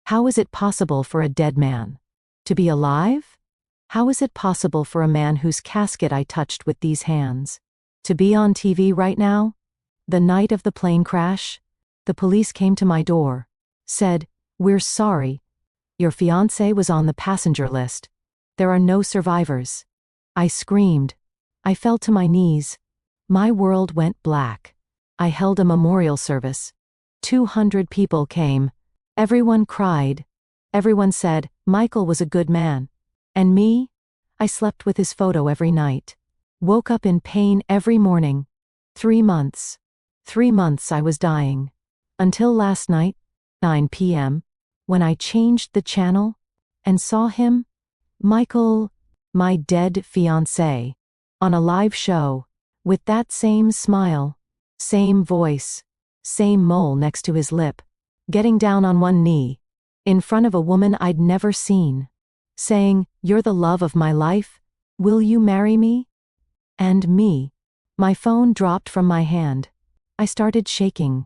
How is it possible for a dead man to be alive? How is it possible for a man whose casket I touched with these hands to be on TV right now? The night of the plane crash, the police came to my door, said, "We're sorry. Your fiancé was on the passenger list. There are no survivors." I screamed. I fell to my knees. My world went black. I held a memorial service. 200 people came. Everyone cried. Everyone said, Michael was a good man. And me? I slept with his photo every night. Woke up in pain every morning. 3 months. 3 months I was dying. Until last night, 9 p.m., when I changed the channel and saw him, Michael, my dead fiancé, on a live show, with that same smile, same voice, same mole next to his lip, getting down on one knee, in front of a woman I'd never seen, saying, "You're the love of my life, will you marry me?" And me. My phone dropped from my hand. I started shaking,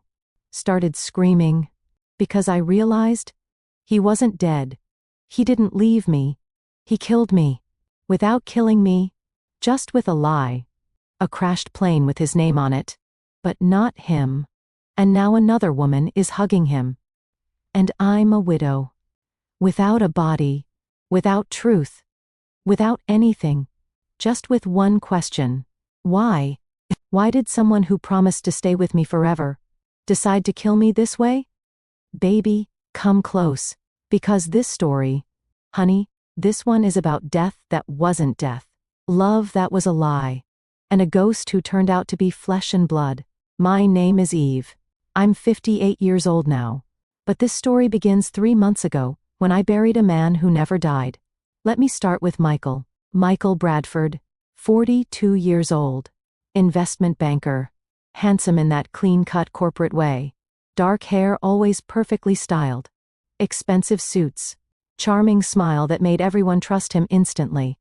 started screaming, because I realized he wasn't dead. He didn't leave me. He killed me. Without killing me, just with a lie. A crashed plane with his name on it. But not him. And now another woman is hugging him. And I'm a widow. Without a body. Without truth. Without anything. Just with one question. Why? Why did someone who promised to stay with me forever decide to kill me this way? Baby, come close. Because this story, honey, this one is about death that wasn't death. Love that was a lie. And a ghost who turned out to be flesh and blood. My name is Eve. I'm 58 years old now. But this story begins 3 months ago, when I buried a man who never died. Let me start with Michael. Michael Bradford, 42 years old. Investment banker. Handsome in that clean-cut corporate way. Dark hair always perfectly styled. Expensive suits. Charming smile that made everyone trust him instantly.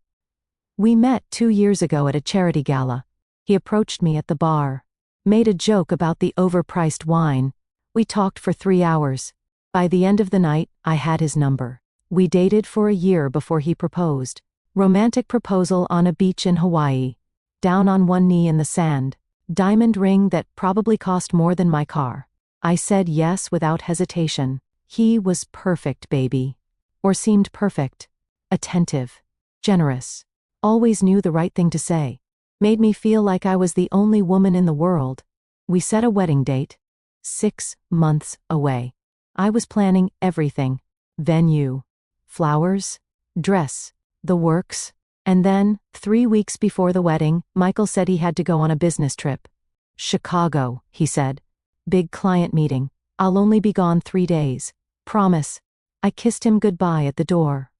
We met 2 years ago at a charity gala. He approached me at the bar. Made a joke about the overpriced wine. We talked for 3 hours. By the end of the night, I had his number. We dated for a year before he proposed. Romantic proposal on a beach in Hawaii. Down on one knee in the sand. Diamond ring that probably cost more than my car. I said yes without hesitation. He was perfect, baby. Or seemed perfect. Attentive. Generous. Always knew the right thing to say. Made me feel like I was the only woman in the world. We set a wedding date. 6 months away. I was planning everything. Venue. Flowers. Dress. The works. And then, 3 weeks before the wedding, Michael said he had to go on a business trip. Chicago, he said. Big client meeting. I'll only be gone 3 days. Promise. I kissed him goodbye at the door.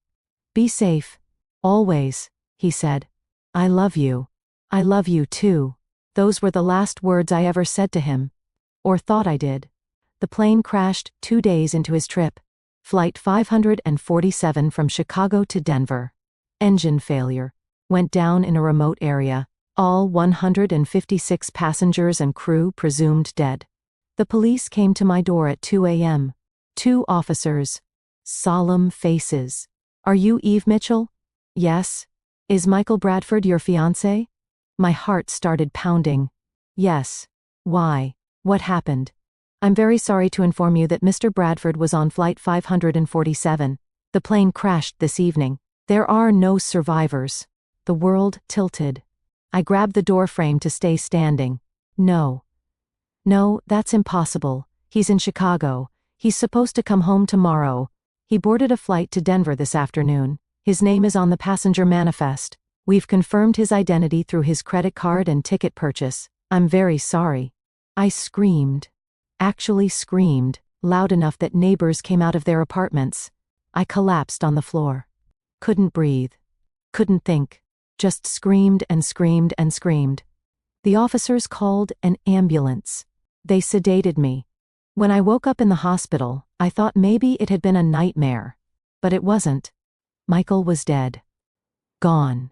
Be safe. Always, he said. I love you. I love you too. Those were the last words I ever said to him. Or thought I did. The plane crashed 2 days into his trip. Flight 547 from Chicago to Denver. Engine failure. Went down in a remote area. All 156 passengers and crew presumed dead. The police came to my door at 2 a.m. 2 officers. Solemn faces. Are you Eve Mitchell? Yes. Is Michael Bradford your fiancé? My heart started pounding. Yes. Why? What happened? I'm very sorry to inform you that Mr. Bradford was on flight 547. The plane crashed this evening. There are no survivors. The world tilted. I grabbed the door frame to stay standing. No. No, that's impossible. He's in Chicago. He's supposed to come home tomorrow. He boarded a flight to Denver this afternoon. His name is on the passenger manifest. We've confirmed his identity through his credit card and ticket purchase. I'm very sorry. I screamed. Actually screamed, loud enough that neighbors came out of their apartments. I collapsed on the floor. Couldn't breathe. Couldn't think. Just screamed and screamed and screamed. The officers called an ambulance. They sedated me. When I woke up in the hospital, I thought maybe it had been a nightmare. But it wasn't. Michael was dead. Gone.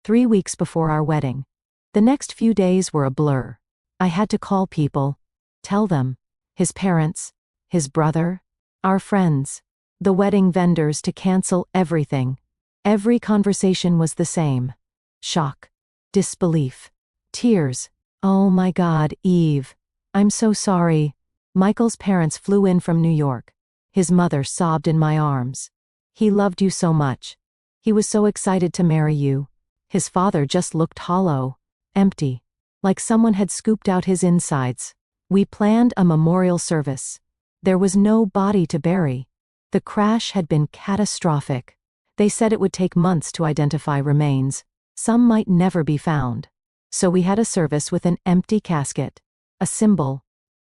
3 weeks before our wedding. The next few days were a blur. I had to call people. Tell them. His parents. His brother. Our friends. the wedding vendors to cancel everything. Every conversation was the same. Shock. Disbelief. Tears. "Oh my God, Eve. I'm so sorry." Michael's parents flew in from New York. His mother sobbed in my arms. "He loved you so much. He was so excited to marry you." His father just looked hollow, empty, like someone had scooped out his insides. We planned a memorial service. There was no body to bury. The crash had been catastrophic. They said it would take months to identify remains. Some might never be found. So we had a service with an empty casket, a symbol,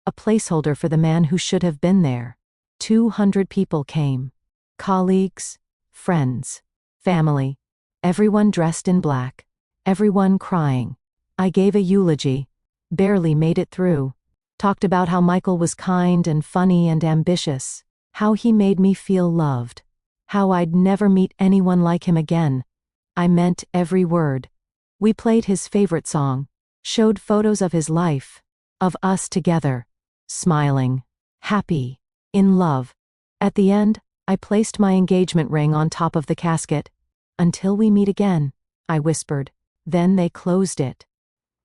a placeholder for the man who should have been there. 200 people came. Colleagues, friends, family, everyone dressed in black, everyone crying. I gave a eulogy, barely made it through. Talked about how Michael was kind and funny and ambitious, how he made me feel loved, how I'd never meet anyone like him again. I meant every word. We played his favorite song, showed photos of his life, of us together, smiling, happy, in love. At the end, I placed my engagement ring on top of the casket. "Until we meet again," I whispered. Then they closed it.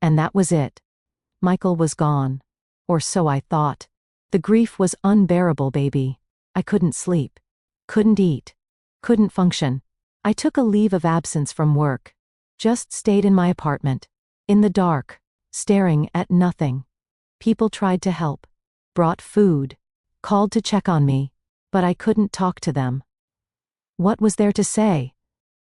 And that was it. Michael was gone. Or so I thought. The grief was unbearable, baby. I couldn't sleep. Couldn't eat. Couldn't function. I took a leave of absence from work. Just stayed in my apartment. In the dark. Staring at nothing. People tried to help. Brought food. Called to check on me. But I couldn't talk to them. What was there to say?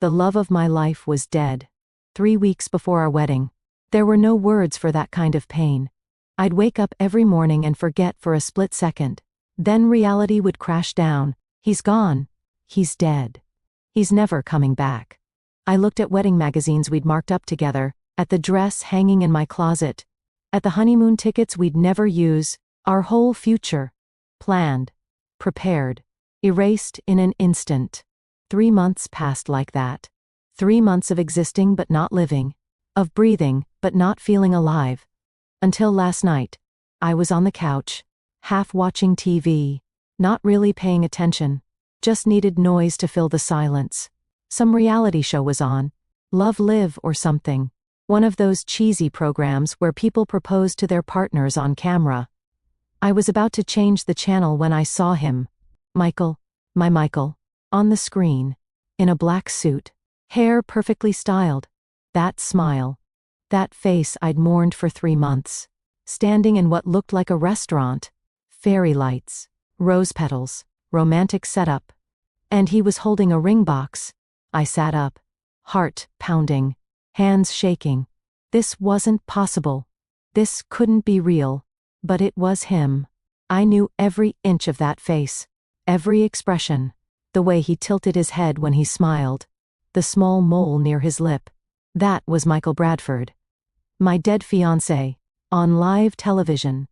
The love of my life was dead. 3 weeks before our wedding. There were no words for that kind of pain. I'd wake up every morning and forget for a split second. Then reality would crash down. He's gone. He's dead. He's never coming back. I looked at wedding magazines we'd marked up together, at the dress hanging in my closet, at the honeymoon tickets we'd never use, our whole future. Planned. Prepared. Erased in an instant. 3 months passed like that. 3 months of existing but not living. Of breathing but not feeling alive. Until last night. I was on the couch, half watching TV, not really paying attention, just needed noise to fill the silence. Some reality show was on, Love Live or something, one of those cheesy programs where people propose to their partners on camera. I was about to change the channel when I saw him. Michael, my Michael, on the screen, in a black suit, hair perfectly styled, that smile, that face I'd mourned for 3 months, standing in what looked like a restaurant, fairy lights, rose petals, romantic setup. And he was holding a ring box. I sat up, heart pounding, hands shaking. This wasn't possible. This couldn't be real. But it was him. I knew every inch of that face, every expression, the way he tilted his head when he smiled, the small mole near his lip. That was Michael Bradford. My dead fiancé, on live television.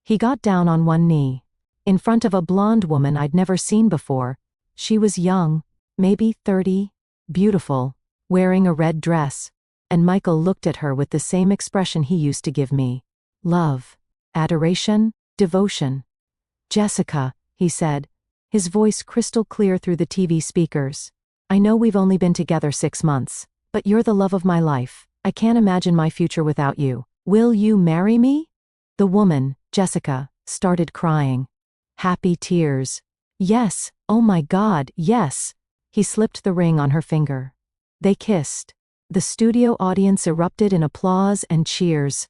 He got down on one knee, in front of a blonde woman I'd never seen before. She was young, maybe 30, beautiful, wearing a red dress, and Michael looked at her with the same expression he used to give me. Love, adoration, devotion. "Jessica," he said, his voice crystal clear through the TV speakers. "I know we've only been together 6 months, but you're the love of my life. I can't imagine my future without you. Will you marry me?" The woman, Jessica, started crying. Happy tears. "Yes, oh my God, yes." He slipped the ring on her finger. They kissed. The studio audience erupted in applause and cheers.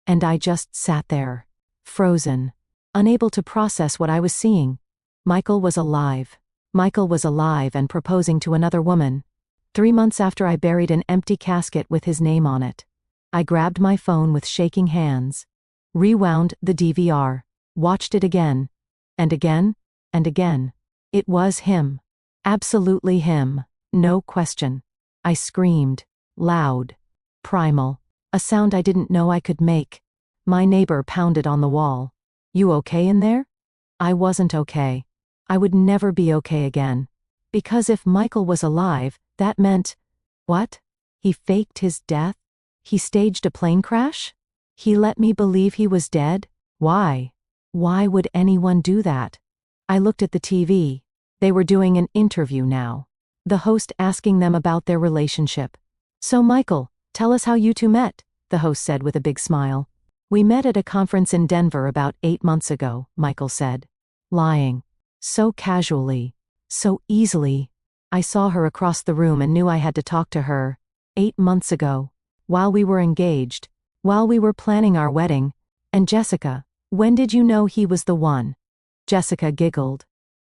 And I just sat there, frozen, unable to process what I was seeing. Michael was alive. Michael was alive and proposing to another woman. 3 months after I buried an empty casket with his name on it. I grabbed my phone with shaking hands, rewound the DVR, watched it again, and again, and again. It was him. Absolutely him. No question. I screamed, loud, primal, a sound I didn't know I could make. My neighbor pounded on the wall. "You okay in there?" I wasn't okay. I would never be okay again. Because if Michael was alive, that meant, what? He faked his death? He staged a plane crash? He let me believe he was dead? Why? Why would anyone do that? I looked at the TV. They were doing an interview now. The host asking them about their relationship. "So Michael, tell us how you two met," the host said with a big smile. "We met at a conference in Denver about 8 months ago," Michael said. Lying. So casually. So easily. "I saw her across the room and knew I had to talk to her. 8 months ago. While we were engaged. While we were planning our wedding. And Jessica, when did you know he was the one?" Jessica giggled.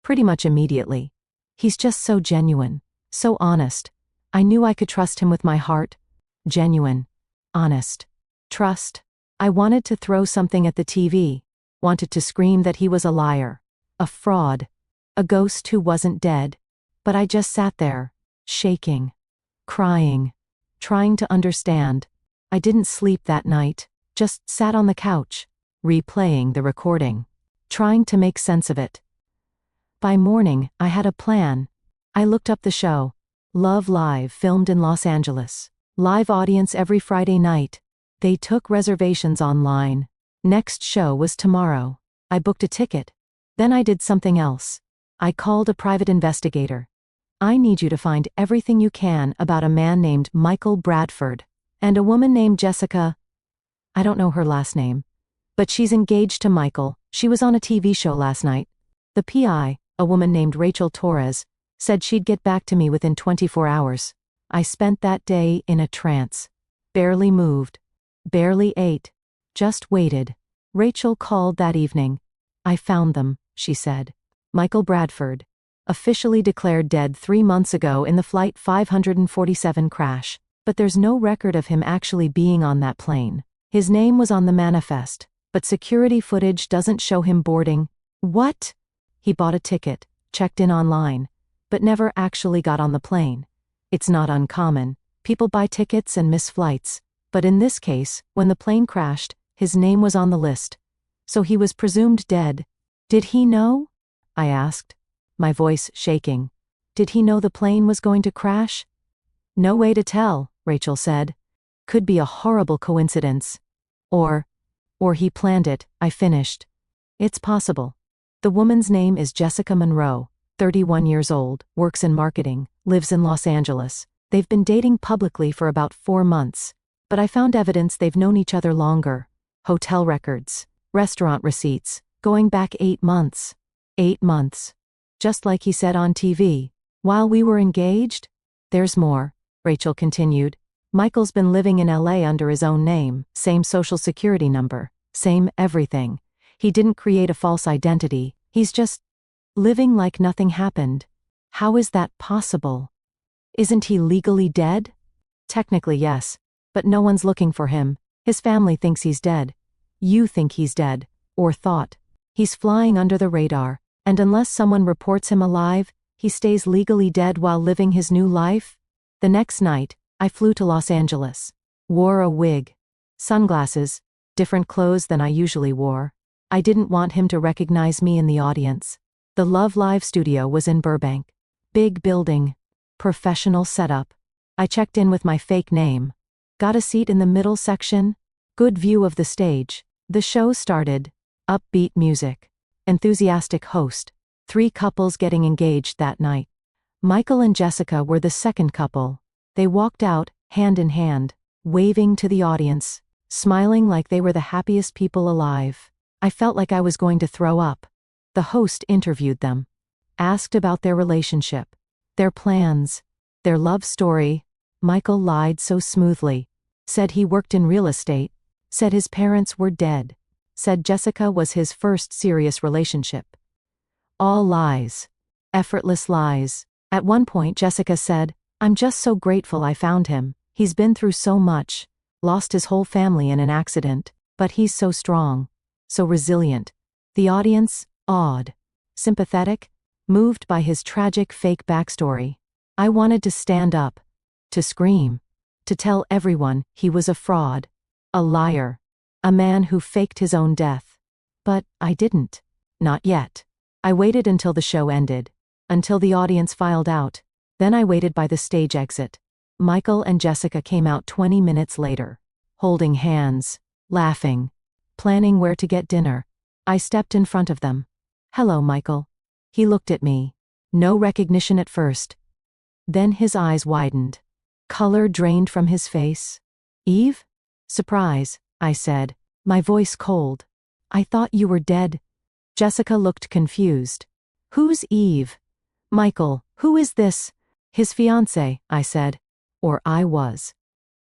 "Pretty much immediately. He's just so genuine. So honest. I knew I could trust him with my heart." Genuine. Honest. Trust. I wanted to throw something at the TV. Wanted to scream that he was a liar. A fraud. A ghost who wasn't dead. But I just sat there. Shaking. Crying. Trying to understand. I didn't sleep that night. Just sat on the couch. Replaying the recording. Trying to make sense of it. By morning, I had a plan. I looked up the show. Love Live, filmed in Los Angeles. Live audience every Friday night. They took reservations online. Next show was tomorrow. I booked a ticket. Then I did something else. I called a private investigator. "I need you to find everything you can about a man named Michael Bradford and a woman named Jessica. I don't know her last name. But she's engaged to Michael. She was on a TV show last night. The PI, a woman named Rachel Torres, said she'd get back to me within 24 hours. I spent that day in a trance. Barely moved. Barely ate. Just waited. Rachel called that evening. I found them," she said. "Michael Bradford. Officially declared dead 3 months ago in the Flight 547 crash. But there's no record of him actually being on that plane. His name was on the manifest, but security footage doesn't show him boarding." "What?" "He bought a ticket, checked in online, but never actually got on the plane. It's not uncommon. People buy tickets and miss flights. But in this case, when the plane crashed, his name was on the list. So he was presumed dead." "Did he know?" I asked, my voice shaking. "Did he know the plane was going to crash?" "No way to tell," Rachel said. "Could be a horrible coincidence. Or he planned it," I finished. "It's possible." The woman's name is Jessica Monroe, 31 years old, works in marketing, lives in Los Angeles. They've been dating publicly for about 4 months, but I found evidence they've known each other longer. Hotel records, restaurant receipts, going back 8 months. 8 months. Just like he said on TV. While we were engaged? There's more, Rachel continued. Michael's been living in LA under his own name, same social security number, same everything. He didn't create a false identity, he's just living like nothing happened. How is that possible? Isn't he legally dead? Technically yes, but no one's looking for him. His family thinks he's dead. You think he's dead, or thought. He's flying under the radar, and unless someone reports him alive, he stays legally dead while living his new life? The next night, I flew to Los Angeles. Wore a wig. Sunglasses. Different clothes than I usually wore. I didn't want him to recognize me in the audience. The Love Live studio was in Burbank. Big building. Professional setup. I checked in with my fake name. Got a seat in the middle section. Good view of the stage. The show started. Upbeat music. Enthusiastic host. 3 couples getting engaged that night. Michael and Jessica were the second couple. They walked out, hand in hand, waving to the audience, smiling like they were the happiest people alive. I felt like I was going to throw up. The host interviewed them. Asked about their relationship. Their plans. Their love story. Michael lied so smoothly. Said he worked in real estate. Said his parents were dead. Said Jessica was his first serious relationship. All lies. Effortless lies. At one point Jessica said, "I'm just so grateful I found him. He's been through so much. Lost his whole family in an accident. But he's so strong. So resilient." The audience, awed. Sympathetic. Moved by his tragic fake backstory. I wanted to stand up. To scream. To tell everyone he was a fraud. A liar. A man who faked his own death. But I didn't. Not yet. I waited until the show ended. Until the audience filed out. Then I waited by the stage exit. Michael and Jessica came out 20 minutes later. Holding hands. Laughing. Planning where to get dinner. I stepped in front of them. "Hello, Michael." He looked at me. No recognition at first. Then his eyes widened. Color drained from his face. Eve? Surprise, I said, my voice cold. I thought you were dead. Jessica looked confused. Who's Eve? Michael, who is this? His fiancé, I said. Or I was.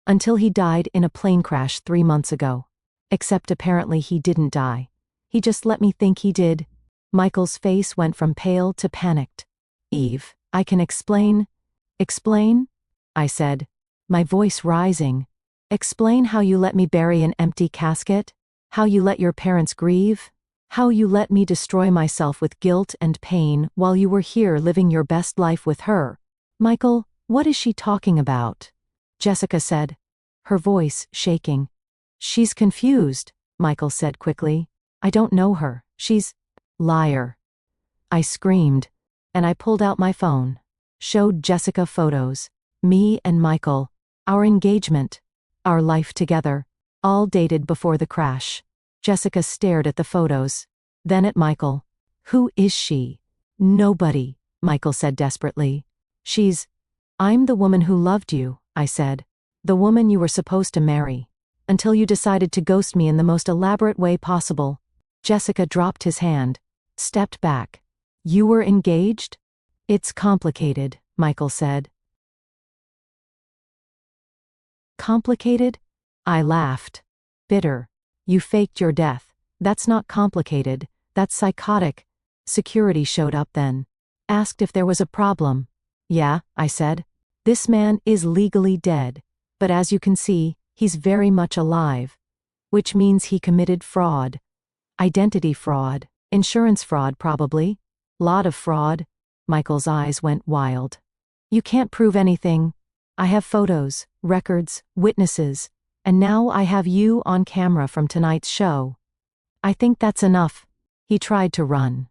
Until he died in a plane crash 3 months ago. Except apparently he didn't die. He just let me think he did. Michael's face went from pale to panicked. Eve, I can explain. Explain? I said, my voice rising. Explain how you let me bury an empty casket? How you let your parents grieve? How you let me destroy myself with guilt and pain while you were here living your best life with her? Michael, what is she talking about? Jessica said, her voice shaking. She's confused, Michael said quickly. I don't know her. She's... Liar. I screamed, and I pulled out my phone. Showed Jessica photos. Me and Michael. Our engagement. Our life together. All dated before the crash. Jessica stared at the photos. Then at Michael. Who is she? Nobody, Michael said desperately. I'm the woman who loved you, I said. The woman you were supposed to marry. Until you decided to ghost me in the most elaborate way possible. Jessica dropped his hand. Stepped back. You were engaged? It's complicated, Michael said. Complicated? I laughed. Bitter. You faked your death. That's not complicated. That's psychotic. Security showed up then. Asked if there was a problem. Yeah, I said. This man is legally dead. But as you can see, he's very much alive. Which means he committed fraud. Identity fraud. Insurance fraud probably. Lot of fraud. Michael's eyes went wild. You can't prove anything. I have photos, records, witnesses, and now I have you on camera from tonight's show. I think that's enough. He tried to run.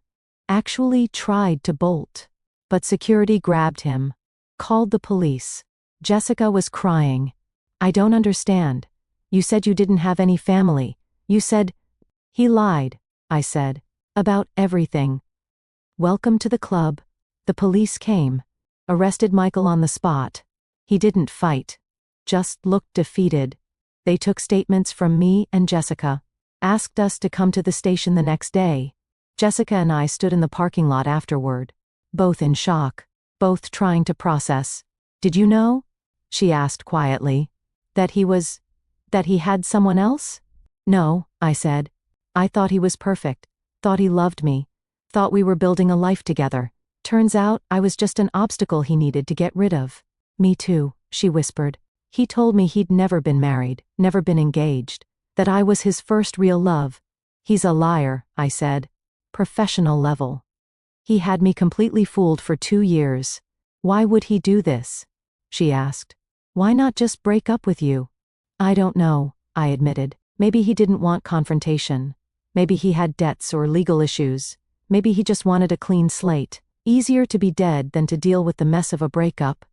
Actually tried to bolt. But security grabbed him. Called the police. Jessica was crying. I don't understand. You said you didn't have any family. You said... He lied, I said. About everything. Welcome to the club. The police came. Arrested Michael on the spot. He didn't fight. Just looked defeated. They took statements from me and Jessica. Asked us to come to the station the next day. Jessica and I stood in the parking lot afterward. Both in shock. Both trying to process. Did you know? She asked quietly. That he had someone else? No, I said. I thought he was perfect. Thought he loved me. Thought we were building a life together. Turns out I was just an obstacle he needed to get rid of. Me too, she whispered. He told me he'd never been married, never been engaged. That I was his first real love. He's a liar, I said. Professional level. He had me completely fooled for 2 years. Why would he do this? She asked. Why not just break up with you? I don't know, I admitted. Maybe he didn't want confrontation. Maybe he had debts or legal issues. Maybe he just wanted a clean slate. Easier to be dead than to deal with the mess of a breakup.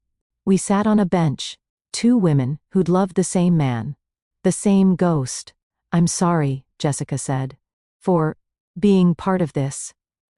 We sat on a bench. 2 women who'd loved the same man. The same ghost. I'm sorry, Jessica said. For being part of this.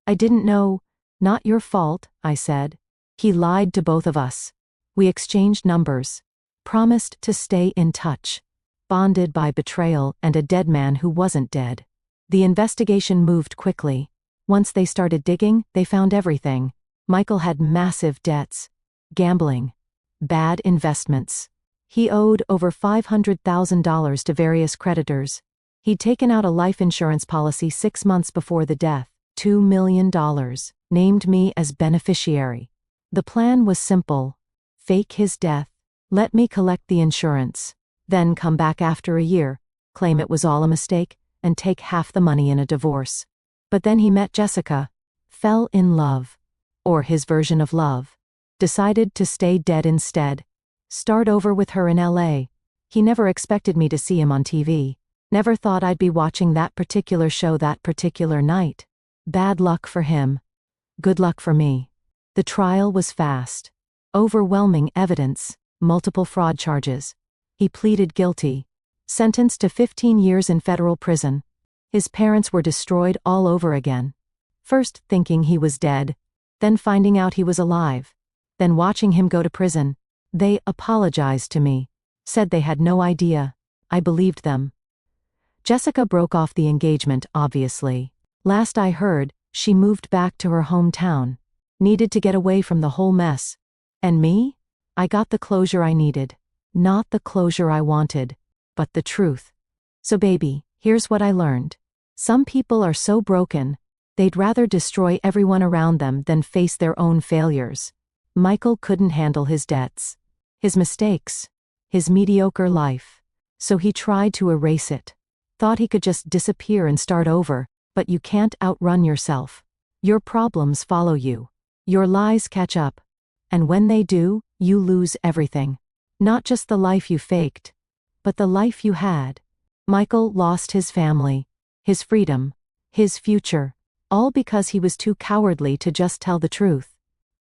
I didn't know. Not your fault, I said. He lied to both of us. We exchanged numbers. Promised to stay in touch. Bonded by betrayal and a dead man who wasn't dead. The investigation moved quickly. Once they started digging, they found everything. Michael had massive debts. Gambling. Bad investments. He owed over $500,000 to various creditors. He'd taken out a life insurance policy 6 months before the death, $2 million, named me as beneficiary. The plan was simple. Fake his death, let me collect the insurance, then come back after a year, claim it was all a mistake, and take half the money in a divorce. But then he met Jessica, fell in love, or his version of love, decided to stay dead instead, start over with her in LA. He never expected me to see him on TV, never thought I'd be watching that particular show that particular night. Bad luck for him. Good luck for me. The trial was fast. Overwhelming evidence, multiple fraud charges. He pleaded guilty. Sentenced to 15 years in federal prison. His parents were destroyed all over again. First thinking he was dead, then finding out he was alive, then watching him go to prison. They apologized to me, said they had no idea. I believed them. Jessica broke off the engagement, obviously. Last I heard, she moved back to her hometown. Needed to get away from the whole mess. And me? I got the closure I needed. Not the closure I wanted, but the truth. So baby, here's what I learned. Some people are so broken, they'd rather destroy everyone around them than face their own failures. Michael couldn't handle his debts, his mistakes, his mediocre life. So he tried to erase it. Thought he could just disappear and start over, but you can't outrun yourself. Your problems follow you. Your lies catch up. And when they do, you lose everything. Not just the life you faked, but the life you had. Michael lost his family, his freedom, his future, all because he was too cowardly to just tell the truth.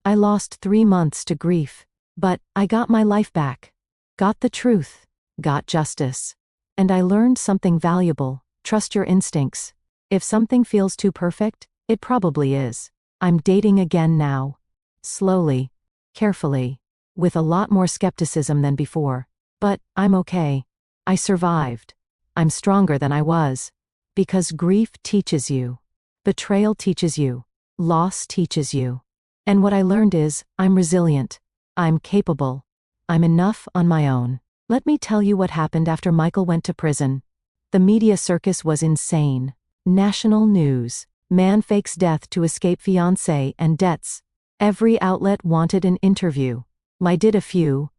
I lost 3 months to grief, but I got my life back. Got the truth, got justice. And I learned something valuable: trust your instincts. If something feels too perfect, it probably is. I'm dating again now. Slowly, carefully, with a lot more skepticism than before. But I'm okay. I survived. I'm stronger than I was. Because grief teaches you. Betrayal teaches you. Loss teaches you. And what I learned is, I'm resilient. I'm capable. I'm enough on my own. Let me tell you what happened after Michael went to prison. The media circus was insane. National news. Man fakes death to escape fiancé and debts. Every outlet wanted an interview. I did a few.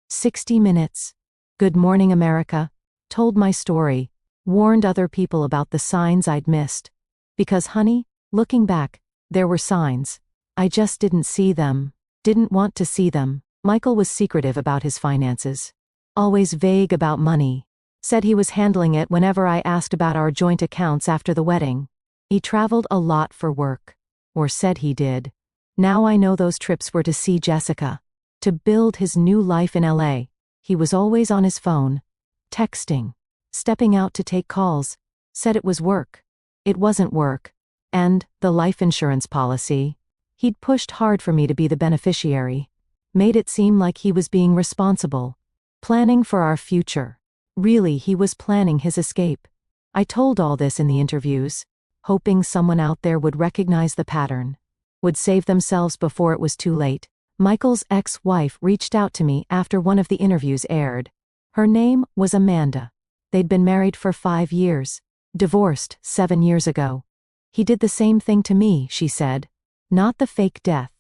60 Minutes. Good Morning America. Told my story. Warned other people about the signs I'd missed. Because honey, looking back, there were signs. I just didn't see them. Didn't want to see them. Michael was secretive about his finances. Always vague about money. Said he was handling it whenever I asked about our joint accounts after the wedding. He traveled a lot for work. Or said he did. Now I know those trips were to see Jessica. To build his new life in LA. He was always on his phone. Texting. Stepping out to take calls. Said it was work. It wasn't work. And the life insurance policy. He'd pushed hard for me to be the beneficiary. Made it seem like he was being responsible. Planning for our future. Really, he was planning his escape. I told all this in the interviews, hoping someone out there would recognize the pattern. Would save themselves before it was too late. Michael's ex-wife reached out to me after one of the interviews aired. Her name was Amanda. They'd been married for 5 years. Divorced 7 years ago. He did the same thing to me, she said. Not the fake death,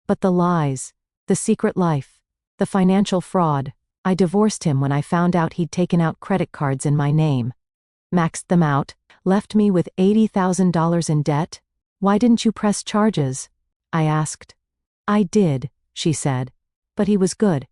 but the lies, the secret life, the financial fraud. I divorced him when I found out he'd taken out credit cards in my name. Maxed them out, left me with $80,000 in debt. Why didn't you press charges? I asked. I did, she said. But he was good.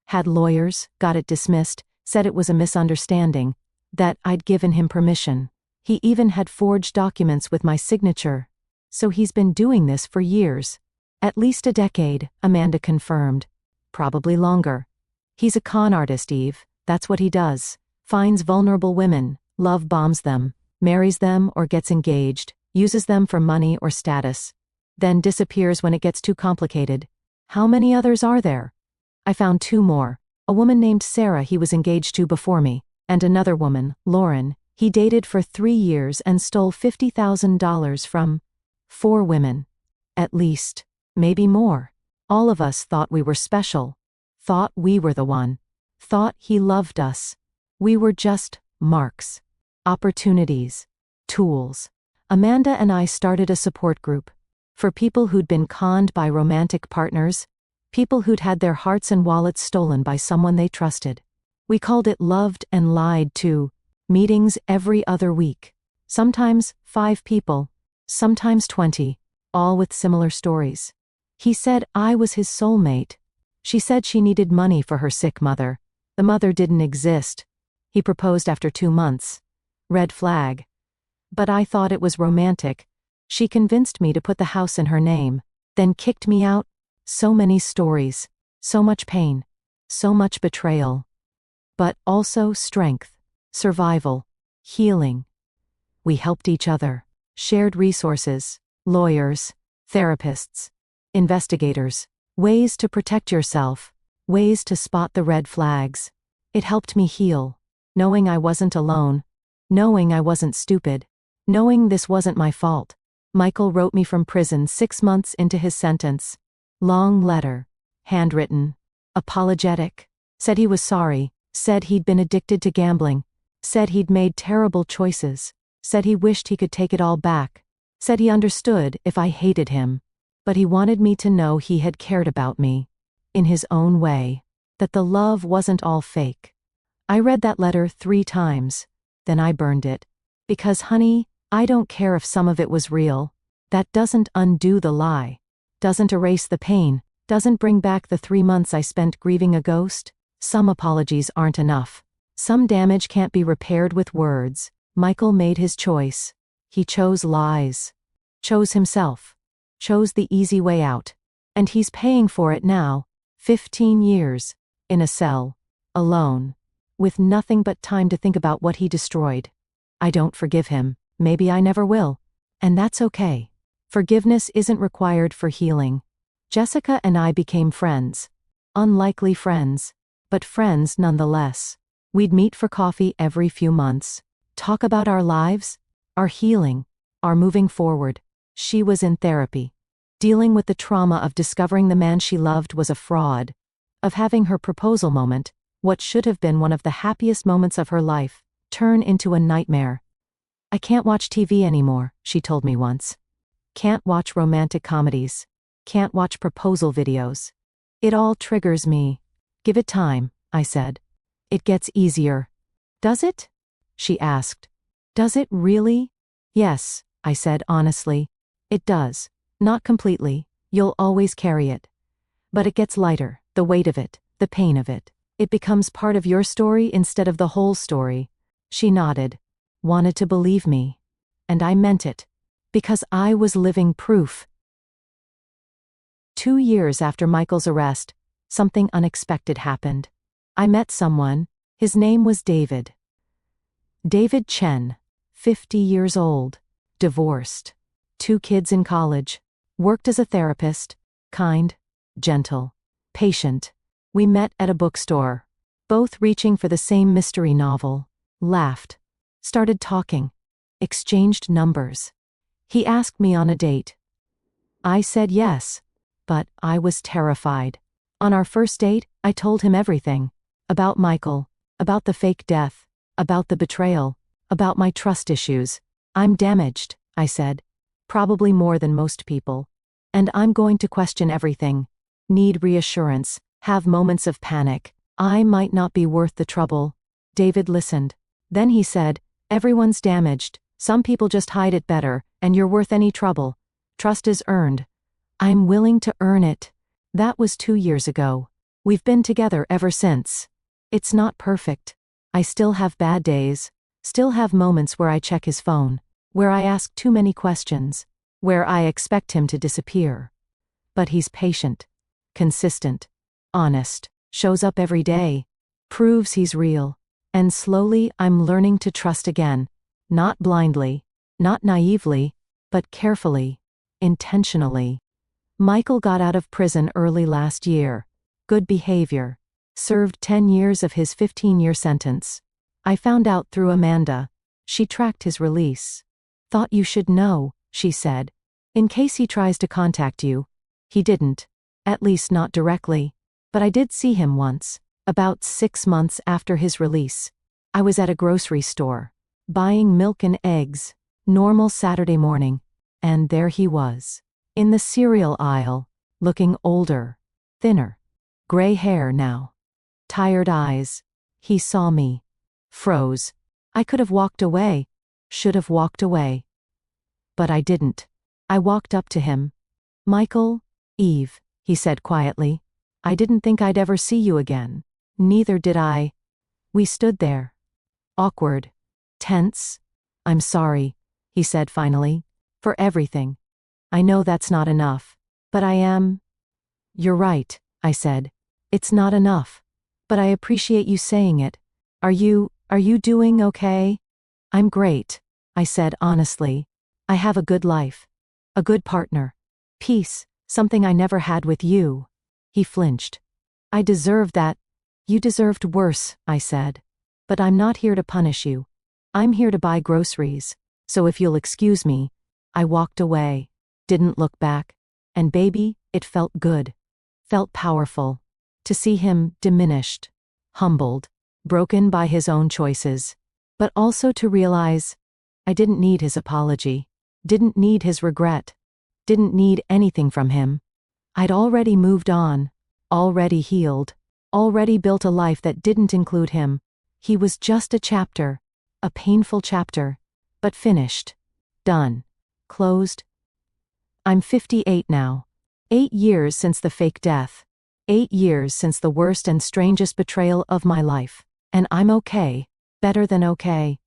Had lawyers, got it dismissed, said it was a misunderstanding, that I'd given him permission. He even had forged documents with my signature. So he's been doing this for years. At least a decade, Amanda confirmed. Probably longer. He's a con artist, Eve. That's what he does. Finds vulnerable women, love bombs them, marries them or gets engaged, uses them for money or status. Then disappears when it gets too complicated. How many others are there? I found 2 more. A woman named Sarah he was engaged to before me, and another woman, Lauren, he dated for 3 years and stole $50,000 from. 4 women. At least. Maybe more. All of us thought we were special. Thought we were the one. Thought he loved us. We were just marks. Opportunities. Tools. Amanda and I started a support group. For people who'd been conned by romantic partners. People who'd had their hearts and wallets stolen by someone they trusted. We called it Loved and Lied To. Meetings every other week. Sometimes 5 people. Sometimes 20. All with similar stories. He said I was his soulmate. She said she needed money for her sick mother. The mother didn't exist. He proposed after 2 months. Red flag. But I thought it was romantic. She convinced me to put the house in her name, then kicked me out. So many stories. So much pain. So much betrayal. But also strength. Survival. Healing. We helped each other. Shared resources. Lawyers. Therapists. investigators, ways to protect yourself, ways to spot the red flags. It helped me heal, knowing I wasn't alone, knowing I wasn't stupid, knowing this wasn't my fault. Michael wrote me from prison 6 months into his sentence. Long letter, handwritten, apologetic, said he was sorry, said he'd been addicted to gambling, said he'd made terrible choices, said he wished he could take it all back, said he understood if I hated him, but he wanted me to know he had cared about me, in his own way, that the love wasn't all fake. I read that letter 3 times, then I burned it. Because, honey, I don't care if some of it was real. That doesn't undo the lie, doesn't erase the pain, doesn't bring back the 3 months I spent grieving a ghost. Some apologies aren't enough. Some damage can't be repaired with words. Michael made his choice. He chose lies. Chose himself. Chose the easy way out. And he's paying for it now. 15 years. In a cell. Alone. With nothing but time to think about what he destroyed. I don't forgive him. Maybe I never will. And that's okay. Forgiveness isn't required for healing. Jessica and I became friends. Unlikely friends. But friends nonetheless. We'd meet for coffee every few months. Talk about our lives, our healing, our moving forward. She was in therapy. Dealing with the trauma of discovering the man she loved was a fraud. Of having her proposal moment, what should have been one of the happiest moments of her life, turn into a nightmare. I can't watch TV anymore, she told me once. Can't watch romantic comedies. Can't watch proposal videos. It all triggers me. Give it time, I said. It gets easier. Does it? She asked. Does it really? Yes, I said honestly. It does. Not completely. You'll always carry it. But it gets lighter, the weight of it, the pain of it. It becomes part of your story instead of the whole story. She nodded. Wanted to believe me. And I meant it. Because I was living proof. 2 years after Michael's arrest, something unexpected happened. I met someone. His name was David. David Chen, 50 years old, divorced, 2 kids in college, worked as a therapist, kind, gentle, patient. We met at a bookstore, both reaching for the same mystery novel, laughed, started talking, exchanged numbers. He asked me on a date. I said yes, but I was terrified. On our first date, I told him everything. About Michael, about the fake death, about the betrayal, about my trust issues. I'm damaged, I said. Probably more than most people. And I'm going to question everything. Need reassurance, have moments of panic. I might not be worth the trouble. David listened. Then he said, everyone's damaged. Some people just hide it better, and you're worth any trouble. Trust is earned. I'm willing to earn it. That was 2 years ago. We've been together ever since. It's not perfect. I still have bad days, still have moments where I check his phone, where I ask too many questions, where I expect him to disappear. But he's patient, consistent, honest, shows up every day, proves he's real, and slowly I'm learning to trust again, not blindly, not naively, but carefully, intentionally. Michael got out of prison early last year. Good behavior. Served 10 years of his 15-year sentence. I found out through Amanda. She tracked his release. Thought you should know, she said. In case he tries to contact you. He didn't. At least not directly. But I did see him once. About 6 months after his release. I was at a grocery store. Buying milk and eggs. Normal Saturday morning. And there he was. In the cereal aisle. Looking older. Thinner. Gray hair now. Tired eyes. He saw me. Froze. I could have walked away. Should have walked away. But I didn't. I walked up to him. Michael, Eve, he said quietly. I didn't think I'd ever see you again. Neither did I. We stood there. Awkward. Tense. I'm sorry, he said finally. For everything. I know that's not enough. But I am. You're right, I said. It's not enough. But I appreciate you saying it. Are you doing okay? I'm great, I said honestly. I have a good life. A good partner. Peace. Something I never had with you. He flinched. I deserved that. You deserved worse, I said. But I'm not here to punish you. I'm here to buy groceries. So if you'll excuse me. I walked away. Didn't look back. And baby, it felt good. Felt powerful. To see him diminished. Humbled. Broken by his own choices. But also to realize I didn't need his apology. Didn't need his regret. Didn't need anything from him. I'd already moved on. Already healed. Already built a life that didn't include him. He was just a chapter. A painful chapter. But finished. Done. Closed. I'm 58 now. 8 years since the fake death. 8 years since the worst and strangest betrayal of my life. And I'm okay. Better than okay.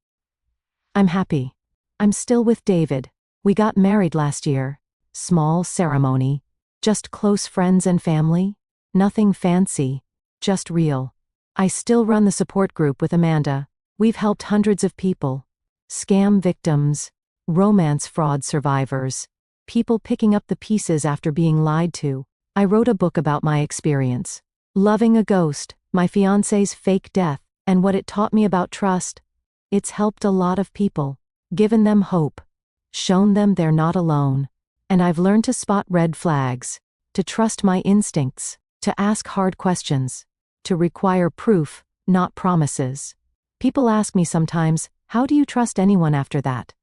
I'm happy. I'm still with David. We got married last year. Small ceremony. Just close friends and family. Nothing fancy. Just real. I still run the support group with Amanda. We've helped hundreds of people. Scam victims. Romance fraud survivors. People picking up the pieces after being lied to. I wrote a book about my experience. Loving a Ghost, my fiancé's fake death, and what it taught me about trust. It's helped a lot of people. Given them hope. Shown them they're not alone. And I've learned to spot red flags. To trust my instincts. To ask hard questions. To require proof, not promises. People ask me sometimes, how do you trust anyone after that?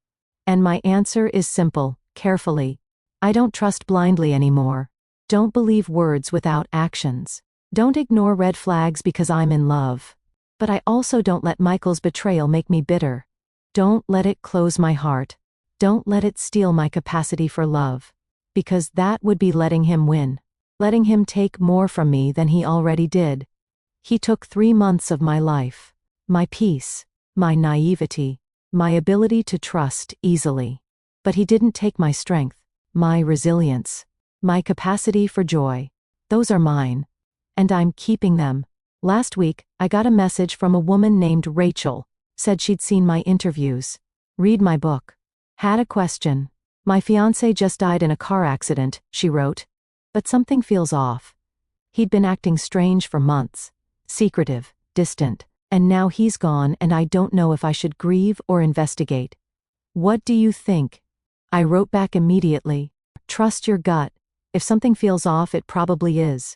And my answer is simple, carefully. I don't trust blindly anymore. Don't believe words without actions. Don't ignore red flags because I'm in love. But I also don't let Michael's betrayal make me bitter. Don't let it close my heart. Don't let it steal my capacity for love. Because that would be letting him win. Letting him take more from me than he already did. He took 3 months of my life. My peace. My naivety. My ability to trust easily. But he didn't take my strength. My resilience. My capacity for joy. Those are mine. And I'm keeping them. Last week, I got a message from a woman named Rachel. Said she'd seen my interviews. Read my book. Had a question. My fiancé just died in a car accident, she wrote. But something feels off. He'd been acting strange for months. Secretive, distant. And now he's gone and I don't know if I should grieve or investigate. What do you think? I wrote back immediately. Trust your gut. If something feels off, it probably is.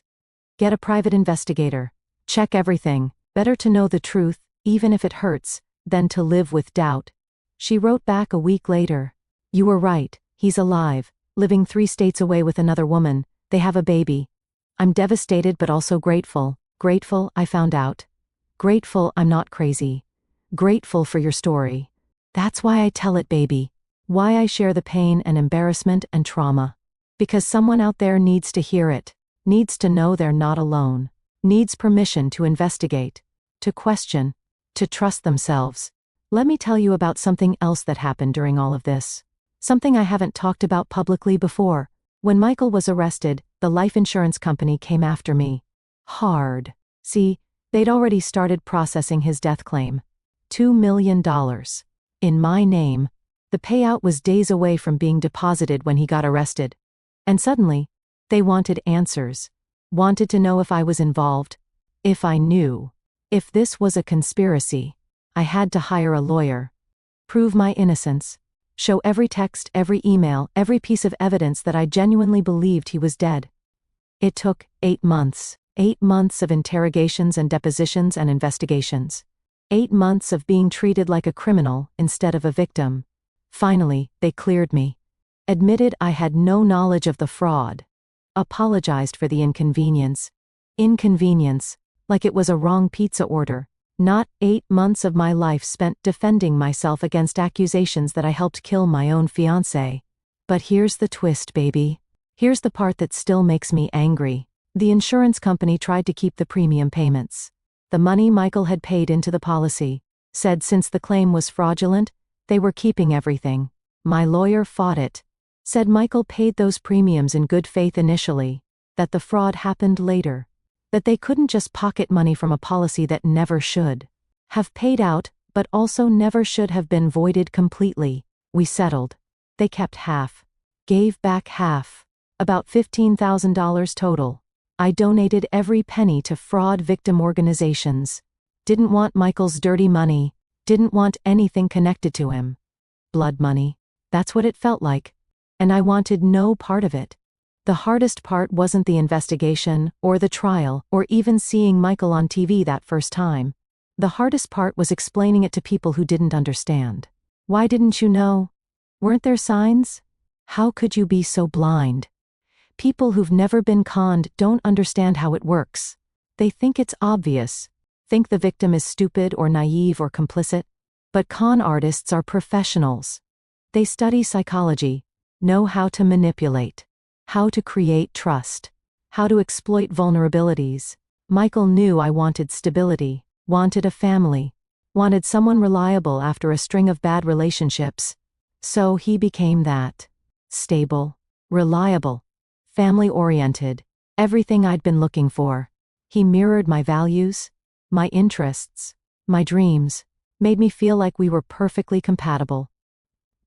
Get a private investigator. Check everything. Better to know the truth, even if it hurts, than to live with doubt. She wrote back a week later. You were right, he's alive, living 3 states away with another woman. They have a baby. I'm devastated but also grateful. Grateful I found out. Grateful I'm not crazy. Grateful for your story. That's why I tell it, baby. Why I share the pain and embarrassment and trauma. Because someone out there needs to hear it. Needs to know they're not alone. Needs permission to investigate. To question. To trust themselves. Let me tell you about something else that happened during all of this. Something I haven't talked about publicly before. When Michael was arrested, the life insurance company came after me. Hard. See, they'd already started processing his death claim. $2 million. In my name. The payout was days away from being deposited when he got arrested. And suddenly, they wanted answers. Wanted to know if I was involved. If I knew. If this was a conspiracy. I had to hire a lawyer. Prove my innocence. Show every text, every email, every piece of evidence that I genuinely believed he was dead. It took 8 months. 8 months of interrogations and depositions and investigations. 8 months of being treated like a criminal instead of a victim. Finally, they cleared me. Admitted I had no knowledge of the fraud. Apologized for the inconvenience. Inconvenience, like it was a wrong pizza order. Not 8 months of my life spent defending myself against accusations that I helped kill my own fiancé. But here's the twist, baby. Here's the part that still makes me angry. The insurance company tried to keep the premium payments. The money Michael had paid into the policy. Said since the claim was fraudulent, they were keeping everything. My lawyer fought it. Said Michael paid those premiums in good faith initially. That the fraud happened later. That they couldn't just pocket money from a policy that never should have paid out, but also never should have been voided completely. We settled. They kept half. Gave back half. About $15,000 total. I donated every penny to fraud victim organizations. Didn't want Michael's dirty money, didn't want anything connected to him. Blood money. That's what it felt like. And I wanted no part of it. The hardest part wasn't the investigation, or the trial, or even seeing Michael on TV that first time. The hardest part was explaining it to people who didn't understand. Why didn't you know? Weren't there signs? How could you be so blind? People who've never been conned don't understand how it works. They think it's obvious, think the victim is stupid or naive or complicit. But con artists are professionals. They study psychology, know how to manipulate, how to create trust, how to exploit vulnerabilities. Michael knew I wanted stability, wanted a family, wanted someone reliable after a string of bad relationships. So he became that. Stable, reliable, family-oriented, everything I'd been looking for. He mirrored my values, my interests, my dreams, made me feel like we were perfectly compatible.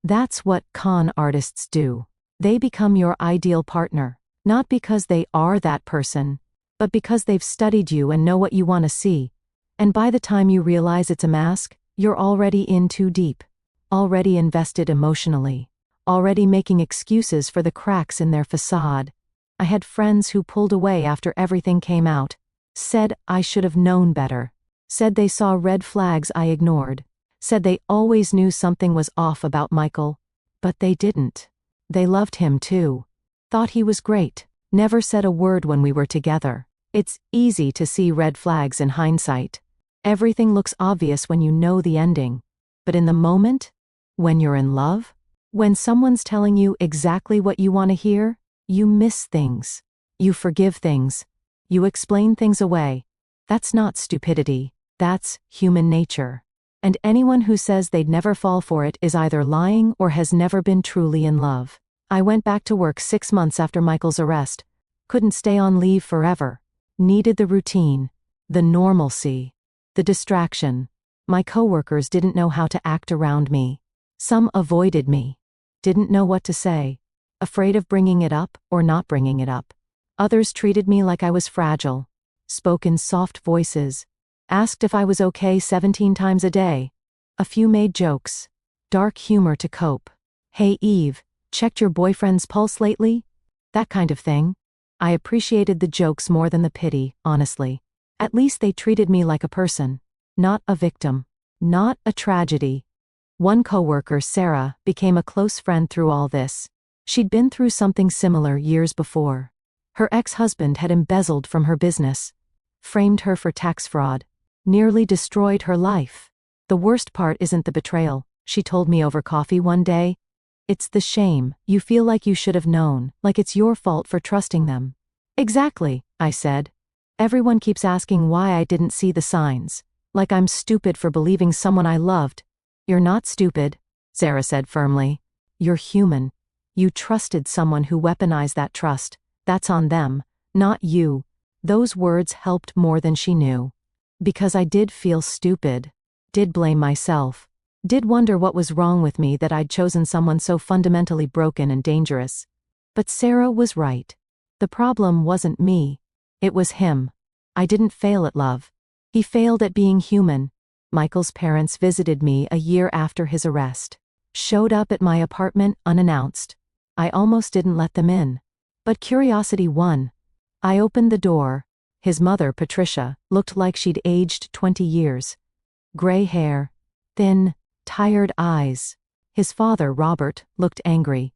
That's what con artists do. They become your ideal partner, not because they are that person, but because they've studied you and know what you want to see. And by the time you realize it's a mask, you're already in too deep, already invested emotionally, already making excuses for the cracks in their facade. I had friends who pulled away after everything came out, said I should have known better, said they saw red flags I ignored, said they always knew something was off about Michael, but they didn't. They loved him too, thought he was great, never said a word when we were together. It's easy to see red flags in hindsight. Everything looks obvious when you know the ending. But in the moment, when you're in love, when someone's telling you exactly what you want to hear, you miss things. You forgive things. You explain things away. That's not stupidity. That's human nature. And anyone who says they'd never fall for it is either lying or has never been truly in love. I went back to work 6 months after Michael's arrest. Couldn't stay on leave forever. Needed the routine, the normalcy, the distraction. My coworkers didn't know how to act around me. Some avoided me. Didn't know what to say. Afraid of bringing it up or not bringing it up. Others treated me like I was fragile. Spoke in soft voices. Asked if I was okay 17 times a day. A few made jokes. Dark humor to cope. Hey Eve, checked your boyfriend's pulse lately? That kind of thing. I appreciated the jokes more than the pity, honestly. At least they treated me like a person. Not a victim. Not a tragedy. One coworker, Sarah, became a close friend through all this. She'd been through something similar years before. Her ex-husband had embezzled from her business. Framed her for tax fraud. Nearly destroyed her life. The worst part isn't the betrayal, she told me over coffee one day. It's the shame. You feel like you should have known, like it's your fault for trusting them. Exactly, I said. Everyone keeps asking why I didn't see the signs. Like I'm stupid for believing someone I loved. You're not stupid, Sarah said firmly. You're human. You trusted someone who weaponized that trust. That's on them, not you. Those words helped more than she knew. Because I did feel stupid. Did blame myself. Did wonder what was wrong with me that I'd chosen someone so fundamentally broken and dangerous. But Sarah was right. The problem wasn't me. It was him. I didn't fail at love. He failed at being human. Michael's parents visited me a year after his arrest. Showed up at my apartment unannounced. I almost didn't let them in. But curiosity won. I opened the door. His mother, Patricia, looked like she'd aged 20 years. Gray hair. Thin, tired eyes. His father, Robert, looked angry.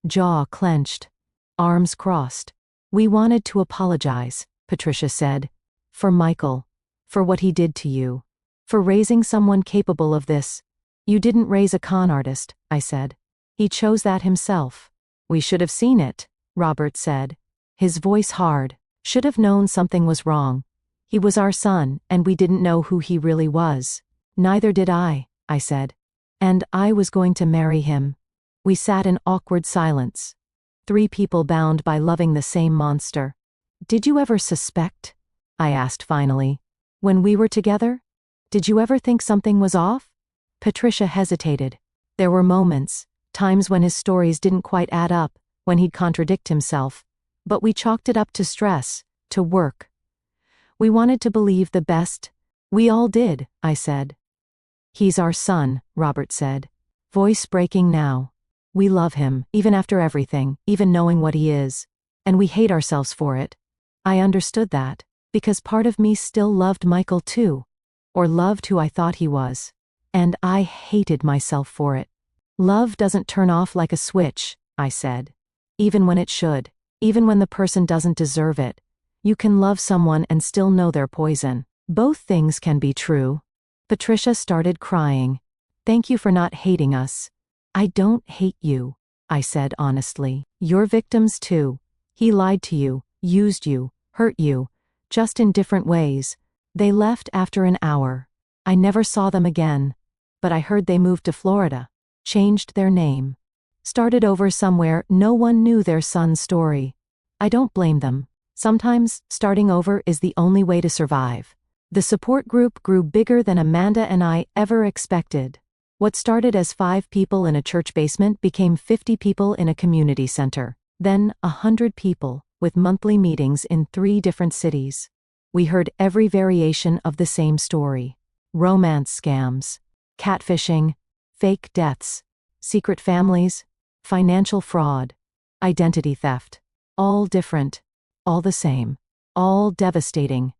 Jaw clenched. Arms crossed. We wanted to apologize, Patricia said. For Michael. For what he did to you. For raising someone capable of this. You didn't raise a con artist, I said. He chose that himself. We should have seen it, Robert said. His voice hard. Should have known something was wrong. He was our son, and we didn't know who he really was. Neither did I said. And I was going to marry him. We sat in awkward silence. 3 people bound by loving the same monster. Did you ever suspect? I asked finally. When we were together? Did you ever think something was off? Patricia hesitated. There were moments, times when his stories didn't quite add up, when he'd contradict himself. But we chalked it up to stress, to work. We wanted to believe the best. We all did, I said. He's our son, Robert said. Voice breaking now. We love him, even after everything, even knowing what he is. And we hate ourselves for it. I understood that, because part of me still loved Michael too. Or loved who I thought he was. And I hated myself for it. Love doesn't turn off like a switch, I said. Even when it should. Even when the person doesn't deserve it. You can love someone and still know they're poison. Both things can be true. Patricia started crying. Thank you for not hating us. I don't hate you, I said honestly. You're victims too. He lied to you, used you, hurt you, just in different ways. They left after an hour. I never saw them again. But I heard they moved to Florida. Changed their name. Started over somewhere no one knew their son's story. I don't blame them. Sometimes, starting over is the only way to survive. The support group grew bigger than Amanda and I ever expected. What started as 5 people in a church basement became 50 people in a community center. Then 100 people, with monthly meetings in 3 different cities. We heard every variation of the same story. Romance scams, catfishing, fake deaths, secret families, financial fraud, identity theft. All different, all the same, all devastating.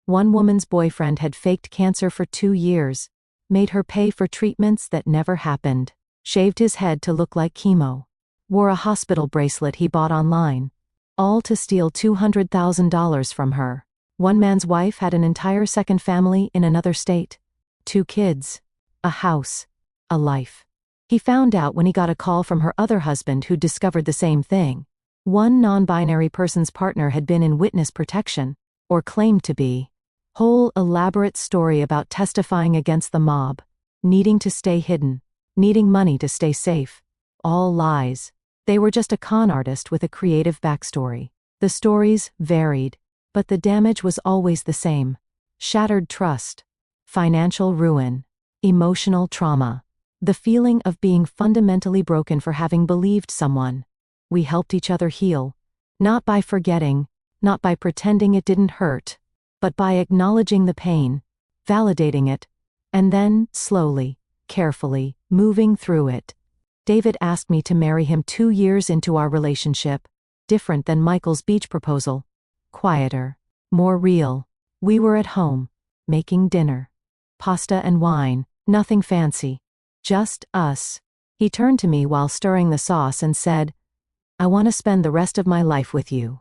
One woman's boyfriend had faked cancer for 2 years, made her pay for treatments that never happened, shaved his head to look like chemo, wore a hospital bracelet he bought online, all to steal $200,000 from her. One man's wife had an entire second family in another state. 2 kids, a house, a life. He found out when he got a call from her other husband who'd discovered the same thing. One non-binary person's partner had been in witness protection, or claimed to be. Whole elaborate story about testifying against the mob, needing to stay hidden, needing money to stay safe. All lies. They were just a con artist with a creative backstory. The stories varied, but the damage was always the same. Shattered trust, financial ruin, emotional trauma. The feeling of being fundamentally broken for having believed someone. We helped each other heal. Not by forgetting, not by pretending it didn't hurt, but by acknowledging the pain, validating it, and then, slowly, carefully, moving through it. David asked me to marry him 2 years into our relationship. Different than Michael's beach proposal. Quieter. More real. We were at home, making dinner. Pasta and wine, nothing fancy. Just us. He turned to me while stirring the sauce and said, I want to spend the rest of my life with you.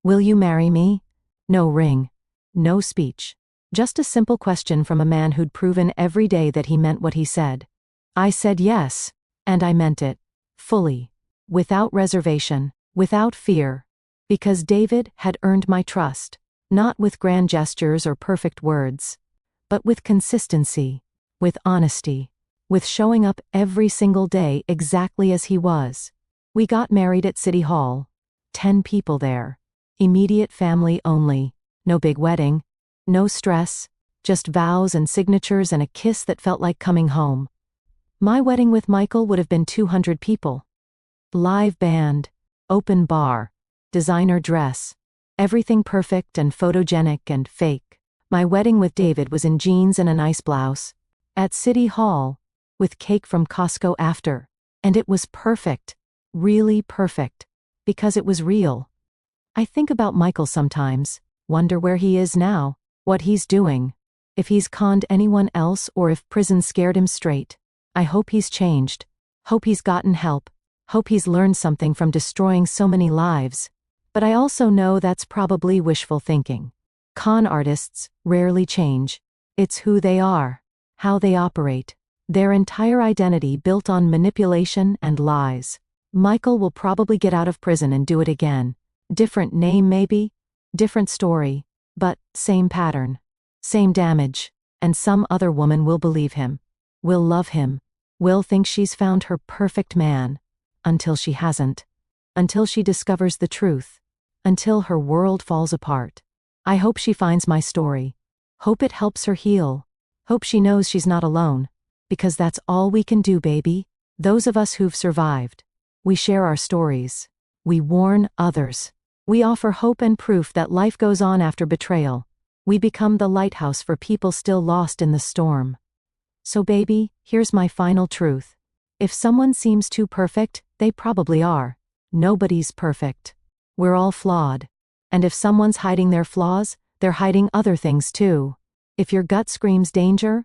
Will you marry me? No ring. No speech. Just a simple question from a man who'd proven every day that he meant what he said. I said yes, and I meant it. Fully. Without reservation. Without fear. Because David had earned my trust. Not with grand gestures or perfect words. But with consistency. With honesty. With showing up every single day exactly as he was. We got married at City Hall. 10 people there. Immediate family only. No big wedding. No stress. Just vows and signatures and a kiss that felt like coming home. My wedding with Michael would have been 200 people. Live band. Open bar. Designer dress. Everything perfect and photogenic and fake. My wedding with David was in jeans and a nice blouse. At City Hall. With cake from Costco after. And it was perfect. Really perfect. Because it was real. I think about Michael sometimes, wonder where he is now, what he's doing. If he's conned anyone else or if prison scared him straight. I hope he's changed. Hope he's gotten help. Hope he's learned something from destroying so many lives. But I also know that's probably wishful thinking. Con artists rarely change. It's who they are. How they operate. Their entire identity built on manipulation and lies. Michael will probably get out of prison and do it again. Different name maybe, different story, but same pattern. Same damage. And some other woman will believe him. Will love him. Will think she's found her perfect man. Until she hasn't. Until she discovers the truth. Until her world falls apart. I hope she finds my story. Hope it helps her heal. Hope she knows she's not alone. Because that's all we can do, baby. Those of us who've survived. We share our stories. We warn others. We offer hope and proof that life goes on after betrayal. We become the lighthouse for people still lost in the storm. So baby, here's my final truth. If someone seems too perfect, they probably are. Nobody's perfect. We're all flawed. And if someone's hiding their flaws, they're hiding other things too. If your gut screams danger,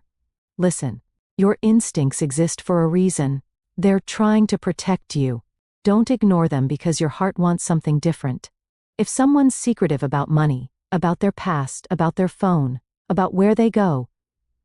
listen. Your instincts exist for a reason. They're trying to protect you. Don't ignore them because your heart wants something different. If someone's secretive about money, about their past, about their phone, about where they go,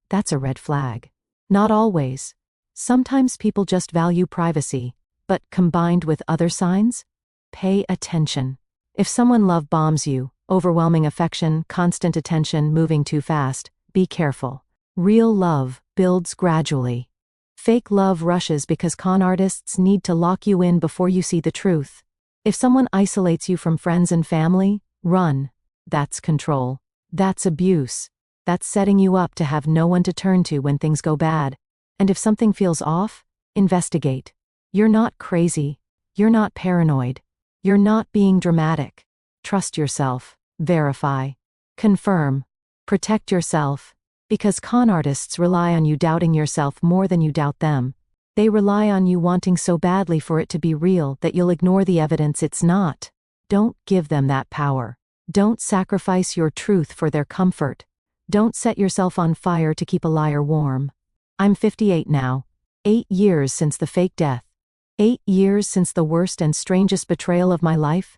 that's a red flag. Not always. Sometimes people just value privacy, but combined with other signs, pay attention. If someone love bombs you, overwhelming affection, constant attention, moving too fast, be careful. Real love builds gradually. Fake love rushes because con artists need to lock you in before you see the truth. If someone isolates you from friends and family, run. That's control. That's abuse. That's setting you up to have no one to turn to when things go bad. And if something feels off, investigate. You're not crazy. You're not paranoid. You're not being dramatic. Trust yourself. Verify. Confirm. Protect yourself. Because con artists rely on you doubting yourself more than you doubt them. They rely on you wanting so badly for it to be real that you'll ignore the evidence it's not. Don't give them that power. Don't sacrifice your truth for their comfort. Don't set yourself on fire to keep a liar warm. I'm 58 now. 8 years since the fake death. 8 years since the worst and strangest betrayal of my life.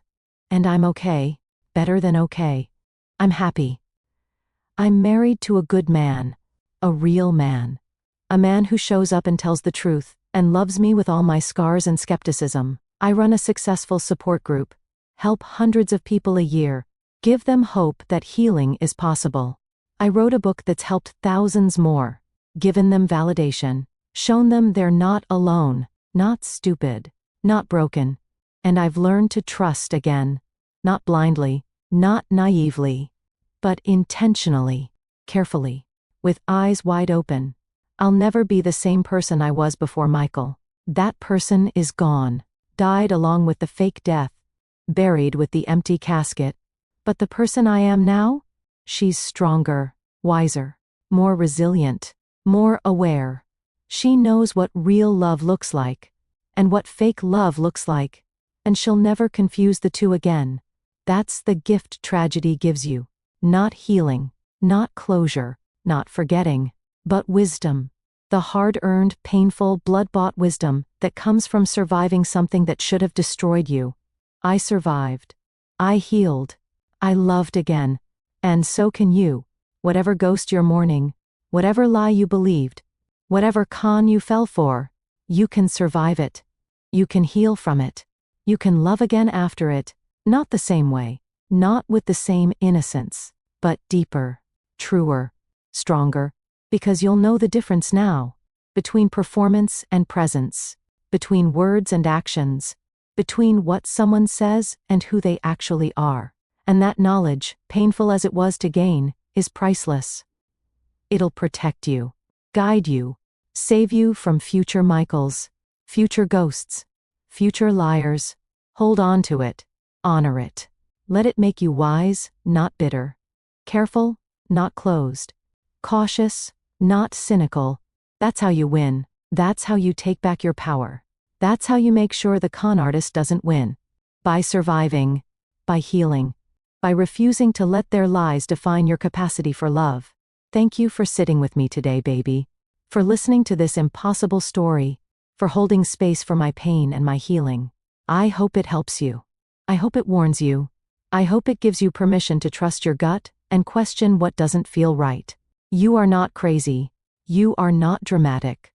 And I'm okay. Better than okay. I'm happy. I'm married to a good man. A real man. A man who shows up and tells the truth, and loves me with all my scars and skepticism. I run a successful support group. Help hundreds of people a year. Give them hope that healing is possible. I wrote a book that's helped thousands more. Given them validation. Shown them they're not alone. Not stupid. Not broken. And I've learned to trust again. Not blindly. Not naively. But intentionally. Carefully. With eyes wide open. I'll never be the same person I was before Michael. That person is gone. Died along with the fake death. Buried with the empty casket. But the person I am now? She's stronger, wiser, more resilient, more aware. She knows what real love looks like, and what fake love looks like, and she'll never confuse the two again. That's the gift tragedy gives you. Not healing, not closure, not forgetting, but wisdom. The hard-earned, painful, blood-bought wisdom that comes from surviving something that should have destroyed you. I survived. I healed. I loved again. And so can you. Whatever ghost you're mourning, whatever lie you believed, whatever con you fell for, you can survive it. You can heal from it. You can love again after it, not the same way, not with the same innocence, but deeper, truer, stronger, because you'll know the difference now, between performance and presence, between words and actions, between what someone says and who they actually are. And that knowledge, painful as it was to gain, is priceless. It'll protect you, guide you, save you from future Michaels, future ghosts, future liars. Hold on to it, honor it. Let it make you wise, not bitter. Careful, not closed. Cautious, not cynical. That's how you win. That's how you take back your power. That's how you make sure the con artist doesn't win. By surviving, by healing, by refusing to let their lies define your capacity for love. Thank you for sitting with me today, baby. For listening to this impossible story. For holding space for my pain and my healing. I hope it helps you. I hope it warns you. I hope it gives you permission to trust your gut and question what doesn't feel right. You are not crazy. You are not dramatic.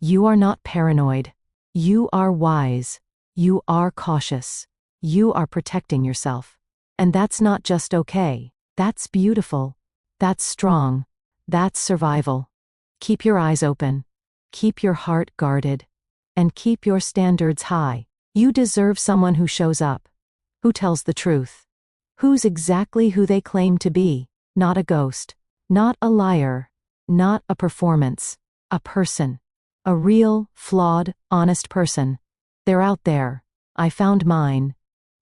You are not paranoid. You are wise. You are cautious. You are protecting yourself. And that's not just okay. That's beautiful. That's strong. That's survival. Keep your eyes open. Keep your heart guarded. And keep your standards high. You deserve someone who shows up. Who tells the truth. Who's exactly who they claim to be. Not a ghost. Not a liar. Not a performance. A person. A real, flawed, honest person. They're out there. I found mine.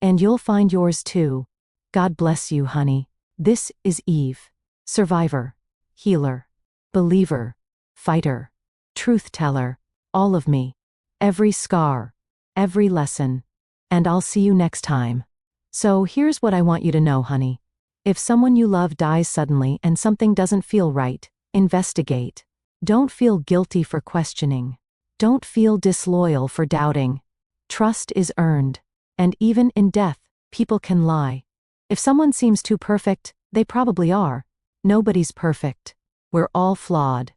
And you'll find yours too. God bless you, honey. This is Eve. Survivor. Healer. Believer. Fighter. Truth teller. All of me. Every scar. Every lesson. And I'll see you next time. So here's what I want you to know, honey. If someone you love dies suddenly and something doesn't feel right, investigate. Don't feel guilty for questioning. Don't feel disloyal for doubting. Trust is earned. And even in death, people can lie. If someone seems too perfect, they probably are. Nobody's perfect. We're all flawed.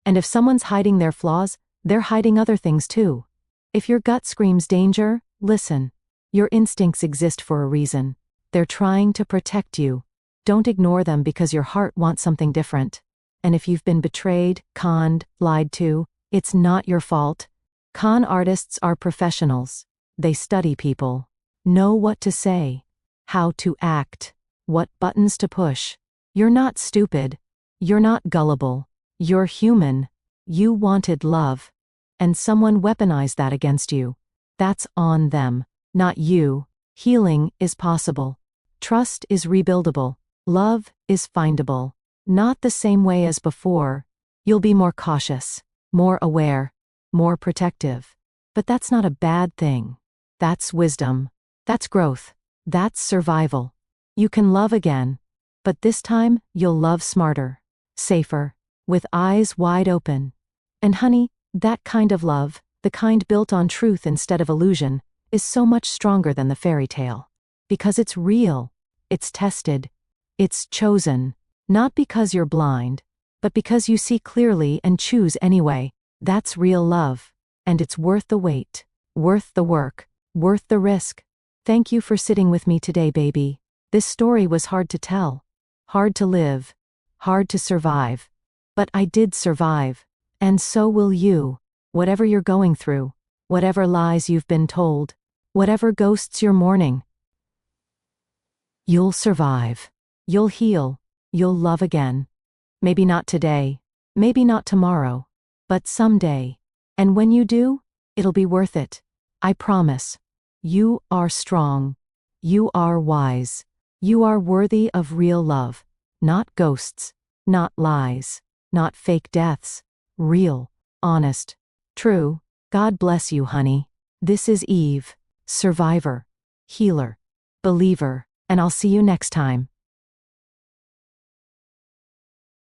And if someone's hiding their flaws, they're hiding other things too. If your gut screams danger, listen. Your instincts exist for a reason. They're trying to protect you. Don't ignore them because your heart wants something different. And if you've been betrayed, conned, lied to, it's not your fault. Con artists are professionals. They study people. Know what to say. How to act. What buttons to push. You're not stupid. You're not gullible. You're human. You wanted love. And someone weaponized that against you. That's on them, not you. Healing is possible. Trust is rebuildable. Love is findable. Not the same way as before. You'll be more cautious, more aware, more protective. But that's not a bad thing. That's wisdom. That's growth. That's survival. You can love again. But this time, you'll love smarter, safer, with eyes wide open. And honey, that kind of love, the kind built on truth instead of illusion, is so much stronger than the fairy tale. Because it's real. It's tested. It's chosen. Not because you're blind, but because you see clearly and choose anyway. That's real love. And it's worth the wait. Worth the work. Worth the risk. Thank you for sitting with me today, baby. This story was hard to tell. Hard to live. Hard to survive. But I did survive. And so will you. Whatever you're going through. Whatever lies you've been told. Whatever ghosts you're mourning. You'll survive. You'll heal. You'll love again. Maybe not today. Maybe not tomorrow. But someday. And when you do, it'll be worth it. I promise. You are strong. You are wise. You are worthy of real love. Not ghosts. Not lies. Not fake deaths. Real. Honest. True. God bless you, honey. This is Eve. Survivor. Healer. Believer. And I'll see you next time.